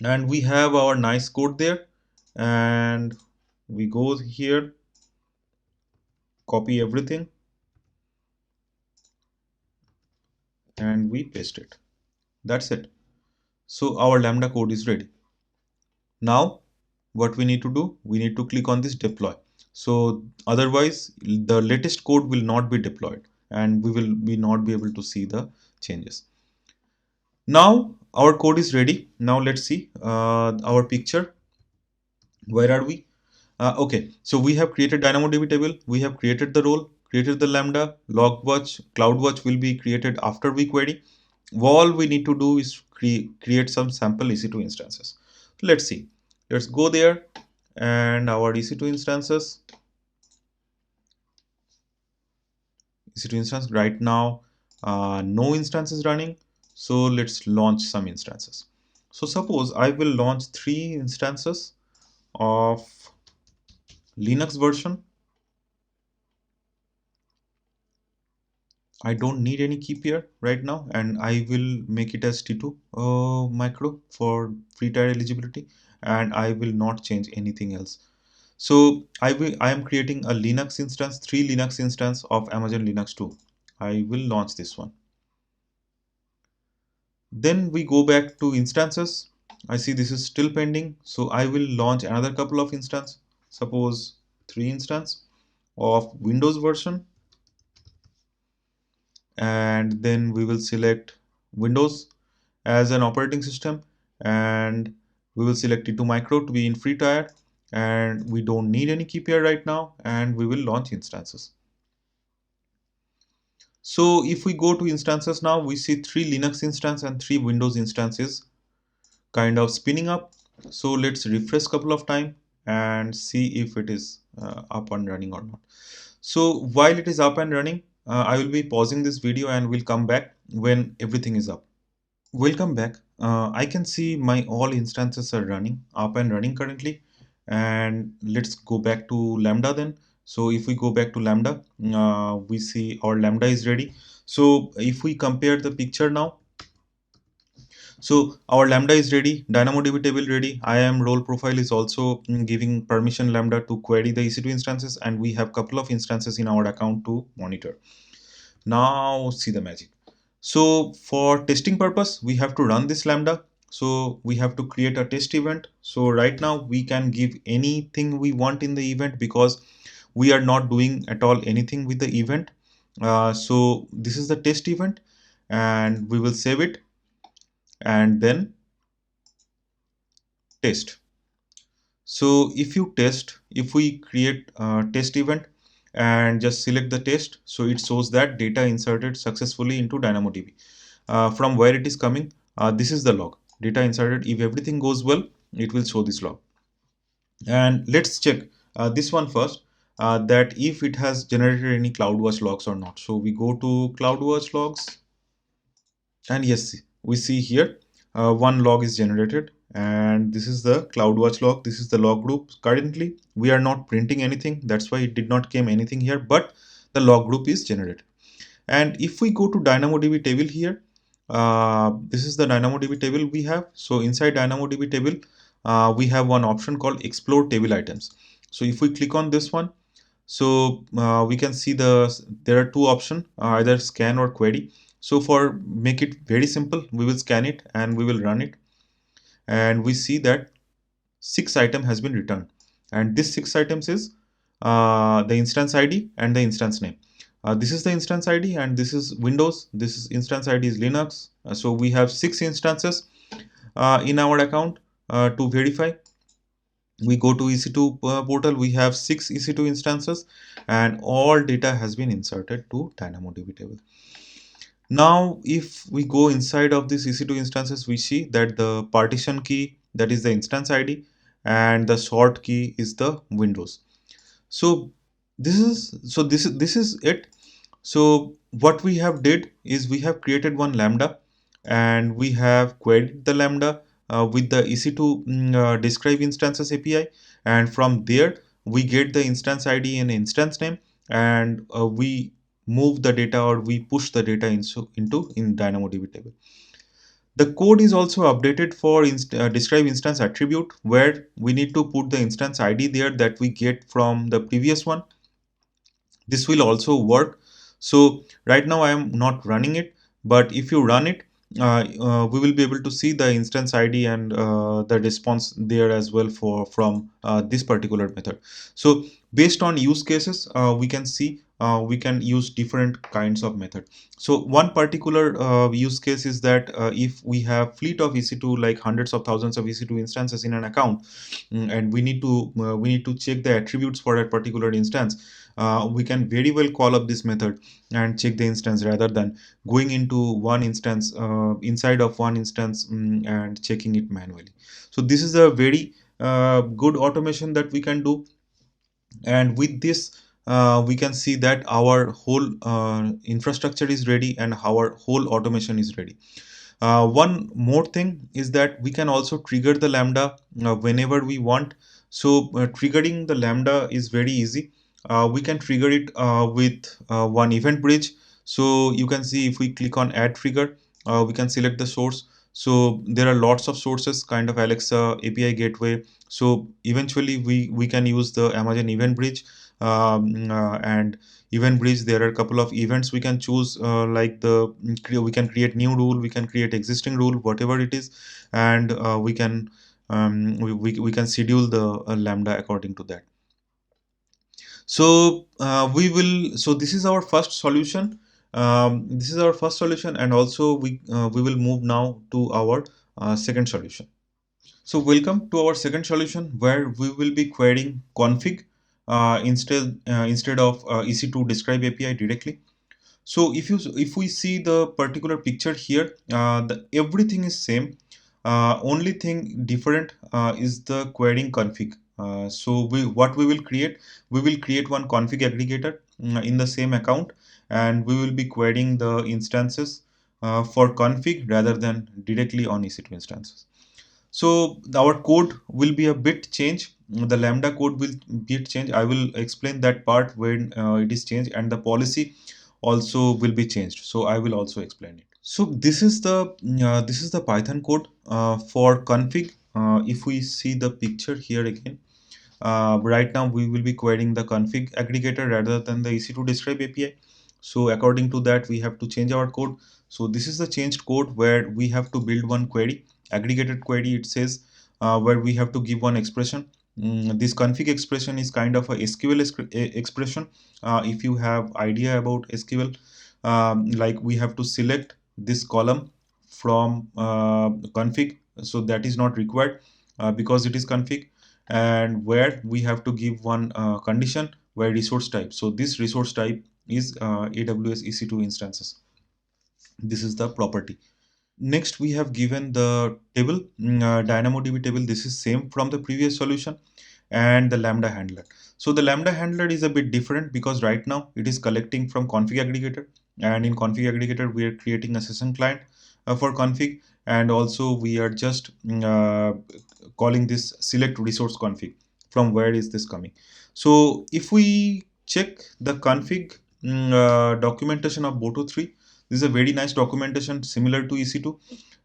and we have our nice code there, and we go here, copy everything and we paste it. That's it. So our Lambda code is ready. Now what we need to do, we need to click on this deploy. So otherwise the latest code will not be deployed and we will not be able to see the changes. Now our code is ready. Now let's see our picture. Where are we? Okay, so we have created DynamoDB table, we have created the role, created the Lambda, logwatch, CloudWatch will be created after we query. All we need to do is create some sample EC2 instances. Let's see. Let's go there, and our EC2 instances. EC2 instance right now, no instance is running. So let's launch some instances. So suppose I will launch 3 instances of Linux version. I don't need any key pair right now, and I will make it as T2 micro for free tier eligibility, and I will not change anything else. So I am creating a Linux instance, 3 Linux instance of Amazon Linux 2. I will launch this one. Then we go back to instances. I see this is still pending, so I will launch another couple of instances. Suppose 3 instance of Windows version, and then we will select Windows as an operating system, and we will select T2 micro to be in free tier, and we don't need any key pair right now, and we will launch instances. So if we go to instances now, we see 3 Linux instance and 3 Windows instances kind of spinning up. So let's refresh couple of time and see if it is up and running or not. So while it is up and running, I will be pausing this video and we'll come back when everything is up. Welcome back. I can see my all instances are running up and running currently, and let's go back to Lambda then. So if we go back to Lambda, we see our Lambda is ready. So if we compare the picture now, so our Lambda is ready, DynamoDB table ready, IAM role profile is also giving permission Lambda to query the EC2 instances, and we have couple of instances in our account to monitor. Now see the magic. So for testing purpose, we have to run this Lambda. So we have to create a test event. So right now we can give anything we want in the event because we are not doing at all anything with the event. So this is the test event, and we will save it and then test. So if we create a test event and just select the test, so it shows that data inserted successfully into DynamoDB. From where it is coming, this is the log, data inserted. If everything goes well, it will show this log. And let's check this one first, that if it has generated any CloudWatch logs or not. So we go to CloudWatch logs, and yes, we see here one log is generated, and this is the CloudWatch log. This is the log group. Currently we are not printing anything, that's why it did not came anything here, but the log group is generated. And if we go to DynamoDB table here, this is the DynamoDB table we have. So inside DynamoDB table, we have one option called explore table items. So if we click on this one, so we can see there are two options, either scan or query. So for make it very simple, we will scan it and we will run it, and we see that 6 item has been returned, and this 6 items is the instance ID and the instance name. This is the instance ID and this is Windows. This is instance ID is Linux. So we have 6 instances in our account. To verify, we go to EC2 portal. We have 6 EC2 instances, and all data has been inserted to DynamoDB table. Now, if we go inside of this EC2 instances, we see that the partition key, that is the instance ID, and the sort key is the Windows. So this is it. So what we have did is we have created one Lambda, and we have queried the Lambda with the EC2 describe instances API, and from there we get the instance ID and instance name, and we move the data, or we push the data in DynamoDB table. The code is also updated for describe instance attribute, where we need to put the instance ID there that we get from the previous one. This will also work. So right now I am not running it, but if you run it, we will be able to see the instance ID and the response there as well from this particular method. So based on use cases, we can see we can use different kinds of method. So one particular use case is that if we have fleet of EC2, like hundreds of thousands of EC2 instances in an account, and we need to check the attributes for a particular instance. we can very well call up this method and check the instance rather than going into one instance inside of one instance and checking it manually. So this is a very good automation that we can do, and with this we can see that our whole infrastructure is ready and our whole automation is ready. One more thing is that we can also trigger the Lambda whenever we want. So triggering the Lambda is very easy. We can trigger it with one event bridge. So you can see if we click on add trigger, we can select the source. So there are lots of sources, kind of Alexa, API gateway. So eventually we can use the Amazon event bridge, and event bridge, there are a couple of events we can choose, like we can create new rule, we can create existing rule, whatever it is, and we can schedule the Lambda according to that. So this is our first solution. This is our first solution, and also we will move now to our second solution. So welcome to our second solution, where we will be querying config instead of EC2 describe API directly. So if we see the particular picture here, everything is same. Only thing different is the querying config. So what we will create one config aggregator in the same account, and we will be querying the instances for config rather than directly on EC2 instances. So our code will be a bit changed. The Lambda code will be changed. I will explain that part when it is changed, and the policy also will be changed. So I will also explain it. So this is the Python code for config. If we see the picture here again, right now we will be querying the config aggregator rather than the EC2 describe API. So according to that, we have to change our code. So this is the changed code where we have to build one query, aggregated query. It says where we have to give one expression. This config expression is kind of a SQL expression. If you have idea about SQL, like we have to select this column from config. So that is not required because it is config, and where we have to give one condition where resource type. So this resource type is AWS EC2 instances. This is the property. Next, we have given the table, DynamoDB table. This is same from the previous solution, and the Lambda handler. So the Lambda handler is a bit different because right now it is collecting from config aggregator, and in config aggregator we are creating a session client for config, and also we are just calling this select resource config. From where is this coming? So if we check the config documentation of Boto3, this is a very nice documentation similar to EC2,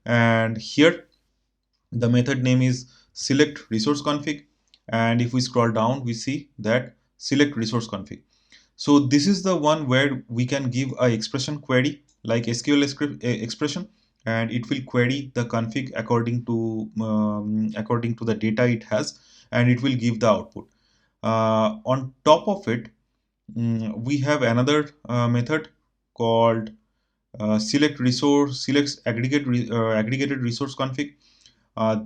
and here the method name is select resource config, and if we scroll down we see that select resource config. So this is the one where we can give a expression query like SQL expression, and it will query the config according to the data it has, and it will give the output. On top of it, we have another method called aggregated resource config.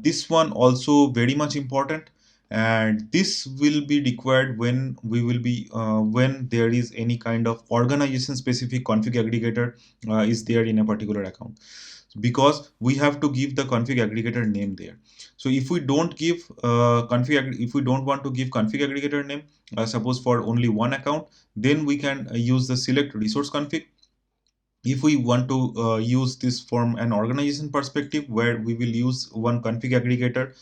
This one also very much important, and this will be required when we will be when there is any kind of organization specific config aggregator is there in a particular account, because we have to give the config aggregator name there. So if we don't give if we don't want to give config aggregator name, suppose for only one account, then we can use the select resource config. If we want to use this from an organization perspective, where we will use one config aggregator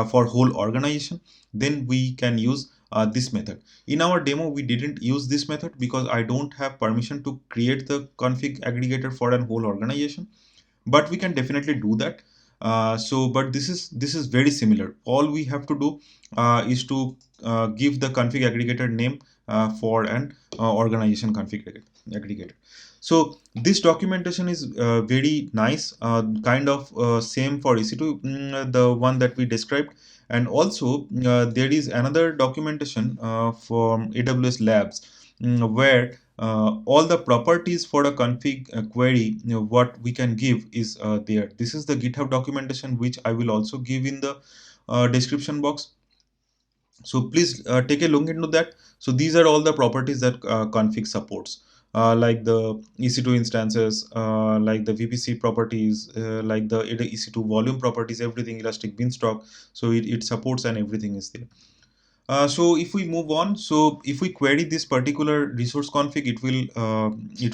for whole organization, then we can use this method. In our demo we didn't use this method because I don't have permission to create the config aggregator for a whole organization, but we can definitely do that. But this is very similar. All we have to do is to give the config aggregator name for an organization config aggregator. So this documentation is very nice, kind of same for EC2, the one that we described. And also there is another documentation from AWS Labs, where all the properties for a config query, what we can give is there. This is the GitHub documentation, which I will also give in the description box. So please take a look into that. So these are all the properties that config supports, like the EC2 instances, like the VPC properties, like the EC2 volume properties, everything, elastic beanstalk. So it supports and everything is there. So if we move on, so if we query this particular resource config, it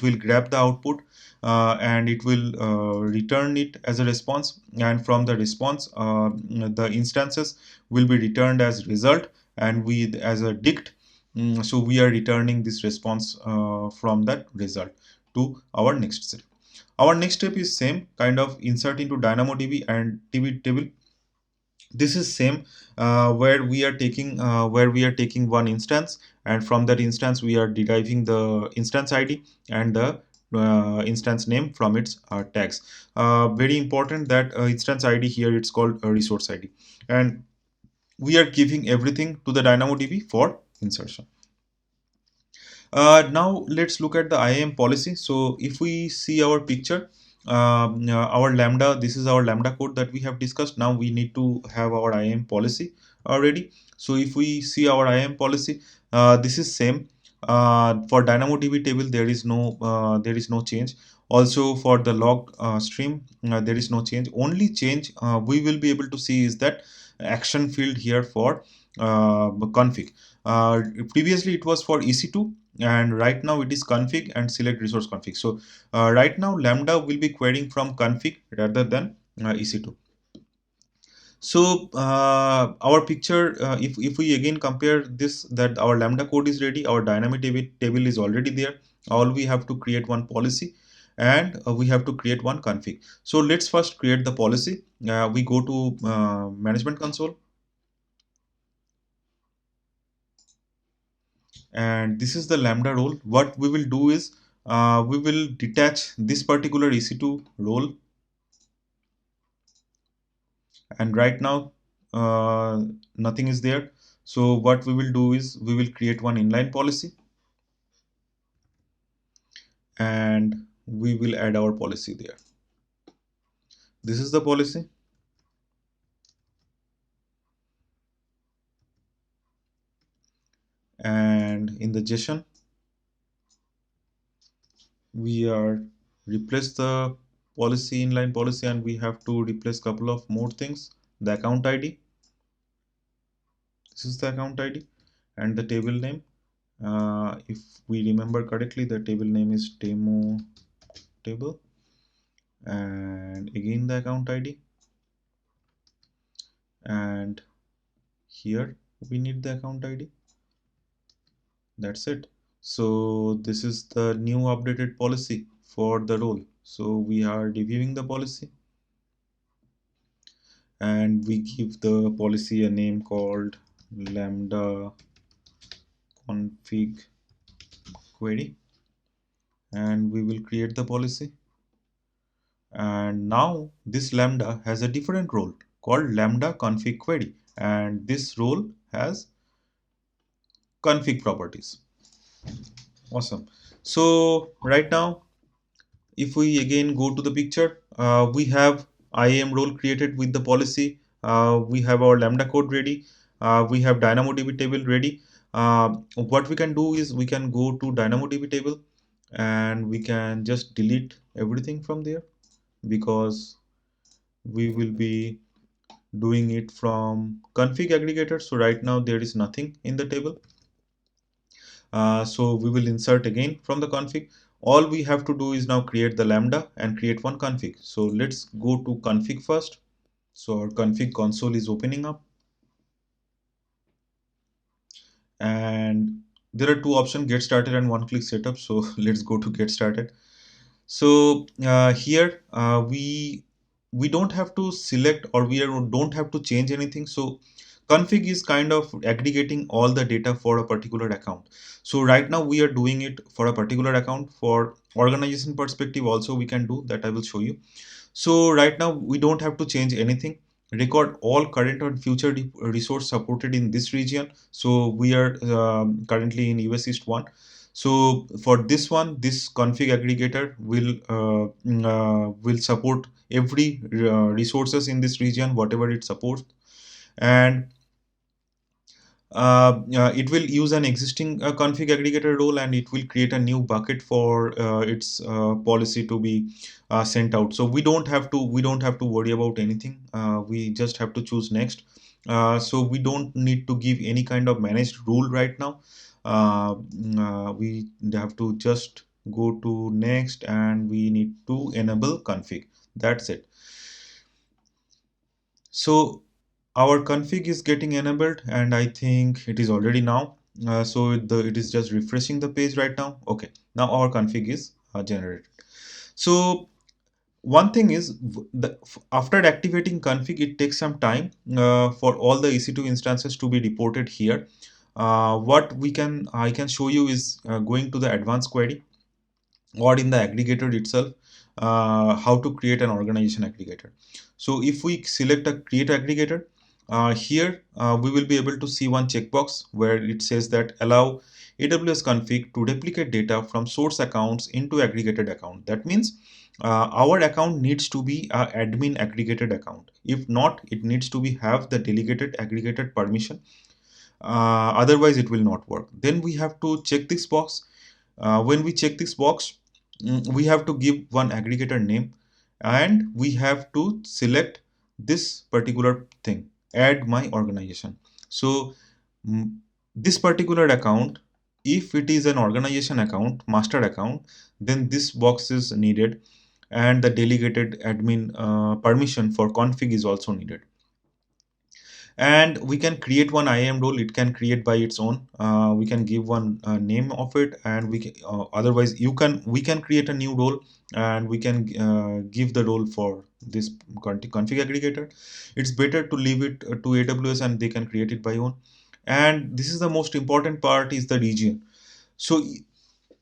will grab the output, and it will return it as a response, and from the response, the instances will be returned as result, and we as a dict. So we are returning this response from that result to our next step. Our next step is same kind of insert into DynamoDB and TV table. This is same, where we are taking one instance, and from that instance we are deriving the instance ID and the instance name from its tags. Very important that instance ID here, it's called a resource ID, and we are giving everything to the DynamoDB for insertion. Now let's look at the IAM policy. So if we see our picture, our Lambda, this is our Lambda code that we have discussed. Now we need to have our IAM policy already. So if we see our IAM policy, this is same. For DynamoDB table, there is no change. Also for the log stream, there is no change. Only change we will be able to see is that action field here for config. Previously it was for EC2, and right now it is config and select resource config. So right now Lambda will be querying from config rather than EC2. So our picture, if we again compare this, that our Lambda code is ready, our dynamic table is already there. All we have to create one policy, and we have to create one config. So let's first create the policy. We go to management console, and this is the Lambda role. What we will do is we will detach this particular EC2 role, and right now nothing is there. So what we will do is we will create one inline policy, and we will add our policy there. This is the policy, and in the JSON we are replace the policy, inline policy, and we have to replace couple of more things. The account ID, this is the account ID, and the table name. If we remember correctly, the table name is demo table, and again the account ID, and here we need the account ID. That's it. So this is the new updated policy for the role. So we are reviewing the policy, and we give the policy a name called lambda config query, and we will create the policy. And now this lambda has a different role called lambda config query, and this role has config properties. Awesome. So right now, if we again go to the picture, we have IAM role created with the policy. We have our Lambda code ready. We have DynamoDB table ready. What we can do is we can go to DynamoDB table, and we can just delete everything from there, because we will be doing it from config aggregator. So right now there is nothing in the table. So we will insert again from the config. All we have to do is now create the lambda and create one config. So let's go to config first. So our config console is opening up, and there are two options, get started and one click setup. So let's go to get started. So here we don't have to select, or don't have to change anything. So config is kind of aggregating all the data for a particular account. So right now we are doing it for a particular account. For organization perspective also we can do that, I will show you. So right now we don't have to change anything. Record all current and future resource supported in this region. So we are currently in US East 1. So for this one, this config aggregator will support every resources in this region, whatever it supports. And it will use an existing config aggregator role, and it will create a new bucket for its policy to be sent out. So we don't have to worry about anything. We just have to choose next. So we don't need to give any kind of managed rule right now. We have to just go to next, and we need to enable config. That's it. So our config is getting enabled, and I think it is already now. So it is just refreshing the page right now. Okay, now our config is generated. So one thing is, after activating config, it takes some time for all the EC2 instances to be reported here. What I can show you is going to the advanced query, or in the aggregator itself, how to create an organization aggregator. So if we select a create aggregator, here we will be able to see one checkbox where it says that allow AWS config to replicate data from source accounts into aggregated account. That means our account needs to be a admin aggregated account. If not, it needs to be have the delegated aggregated permission. Otherwise it will not work. Then we have to check this box. When we check this box, we have to give one aggregator name, and we have to select this particular thing, add my organization. So this particular account, if it is an organization account, master account, then this box is needed, and the delegated admin permission for config is also needed. And we can create one IAM role. It can create by its own. We can give one name of it, and we can, otherwise we can create a new role, and we can give the role for this config aggregator. It's better to leave it to AWS, and they can create it by own. And this is the most important part, is the region. So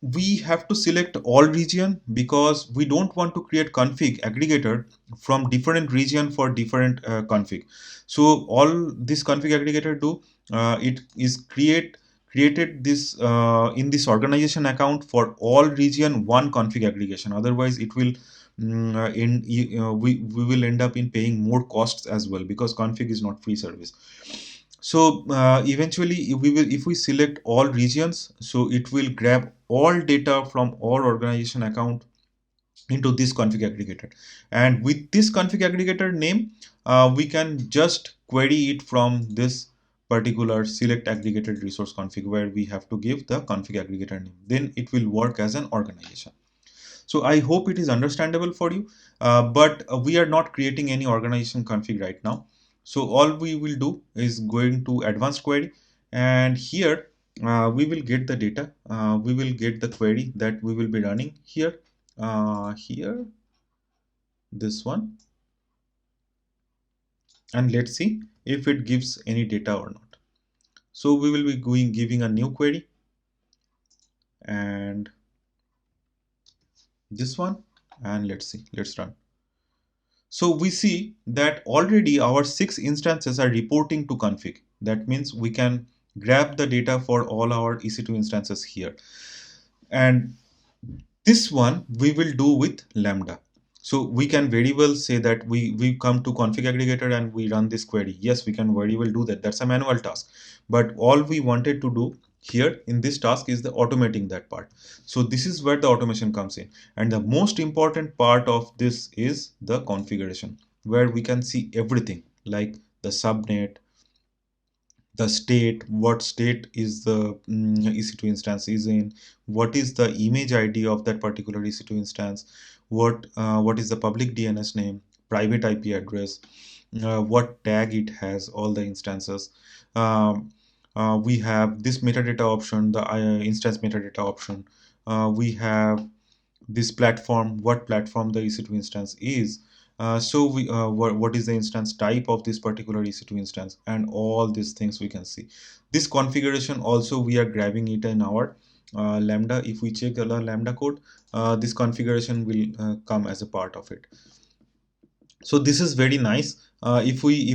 we have to select all region, because we don't want to create config aggregator from different region for different config. So all this config aggregator do, it is created this in this organization account for all region one config aggregation. Otherwise it will we will end up in paying more costs as well, because config is not free service. So eventually if we select all regions, so it will grab all data from all organization account into this config aggregator. And with this config aggregator name, we can just query it from this particular select aggregated resource config, where we have to give the config aggregator name. Then it will work as an organization. So I hope it is understandable for you, but we are not creating any organization config right now. So all we will do is going to advanced query, and here we will get the data. We will get the query that we will be running here. Here, this one, and let's see if it gives any data or not. So we will be giving a new query, and this one, and let's see, let's run. So we see that already our 6 instances are reporting to config. That means we can grab the data for all our EC2 instances here. And this one we will do with Lambda. So we can very well say that we come to config aggregator and we run this query. Yes, we can very well do that. That's a manual task. But all we wanted to do here in this task is the automating that part. So this is where the automation comes in. And the most important part of this is the configuration, where we can see everything like the subnet, the state, what state is the EC2 instance is in, what is the image ID of that particular EC2 instance, what is the public DNS name, private IP address, what tag it has, all the instances. We have this metadata option, the instance metadata option. We have this platform, what platform the EC2 instance is. So what is the instance type of this particular EC2 instance, and all these things we can see. This configuration also we are grabbing it in our Lambda. If we check the Lambda code, this configuration will come as a part of it. So this is very nice. If we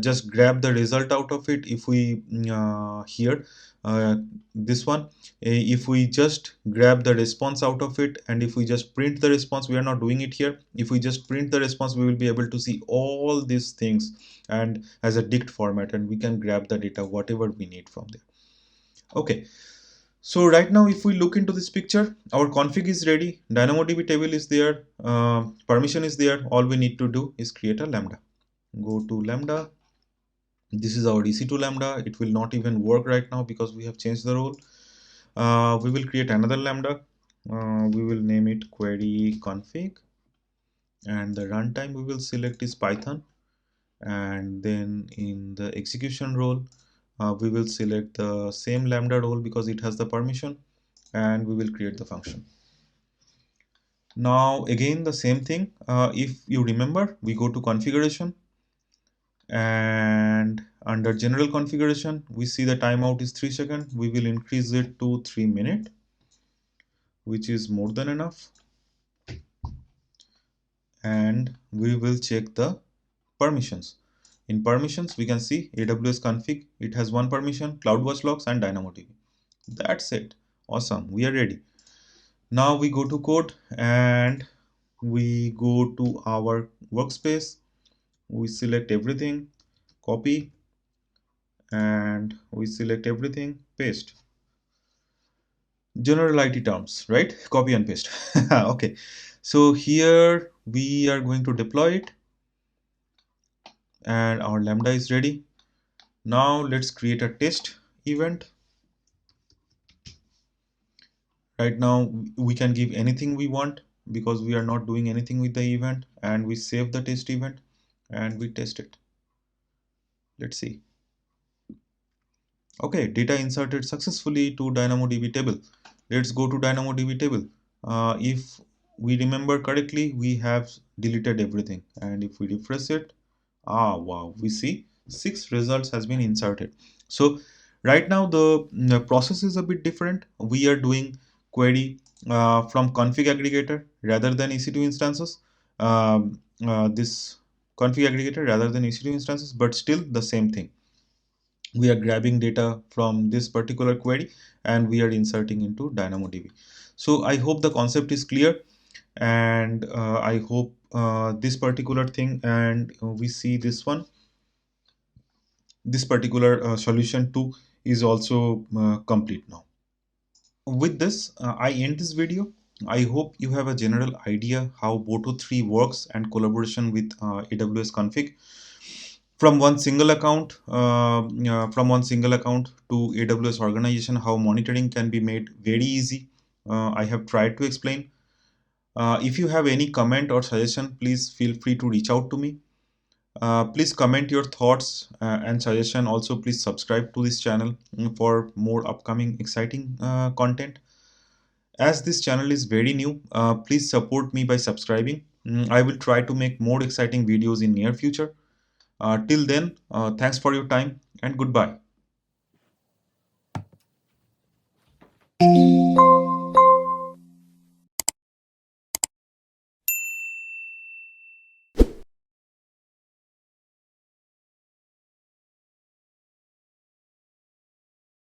just grab the result out of it, if we here this one. If we just grab the response out of it, and if we just print the response, we are not doing it here. If we just print the response, we will be able to see all these things and as a dict format, and we can grab the data whatever we need from there. Okay, so right now if we look into this picture, our config is ready, DynamoDB table is there, permission is there. All we need to do is create a Lambda. Go to Lambda. This is our EC2 Lambda. It will not even work right now because we have changed the role. We will create another Lambda. We will name it query config, and the runtime we will select is Python, and then in the execution role we will select the same Lambda role because it has the permission, and we will create the function. Now again the same thing. If you remember, we go to configuration, and under general configuration we see the timeout is 3 seconds. We will increase it to 3 minutes, which is more than enough, and we will check the permissions. In permissions we can see AWS config, it has one permission, CloudWatch logs and DynamoDB. That's it. Awesome, we are ready. Now we go to code and we go to our workspace. We select everything, copy, and we select everything, paste. General IT terms, right? Copy and paste. Okay, so here we are going to deploy it, and our Lambda is ready. Now let's create a test event. Right now we can give anything we want because we are not doing anything with the event, and we save the test event and we test it. Let's see. Okay, data inserted successfully to DynamoDB table. Let's go to DynamoDB table. If we remember correctly, we have deleted everything, and if we refresh it, wow, we see 6 results has been inserted. So right now the process is a bit different. We are doing query from config aggregator rather than EC2 instances. This config aggregator rather than EC2 instances, but still the same thing. We are grabbing data from this particular query and we are inserting into DynamoDB. So I hope the concept is clear, and I hope this particular thing, and we see this one, this particular solution 2 is also complete now. With this I end this video. I hope you have a general idea how Boto 3 works and collaboration with AWS config from one single account to AWS Organization, how monitoring can be made very easy. I have tried to explain. If you have any comment or suggestion, please feel free to reach out to me. Please comment your thoughts and suggestion. Also, please subscribe to this channel for more upcoming exciting content. As this channel is very new, please support me by subscribing. I will try to make more exciting videos in near future. Till then, thanks for your time and goodbye.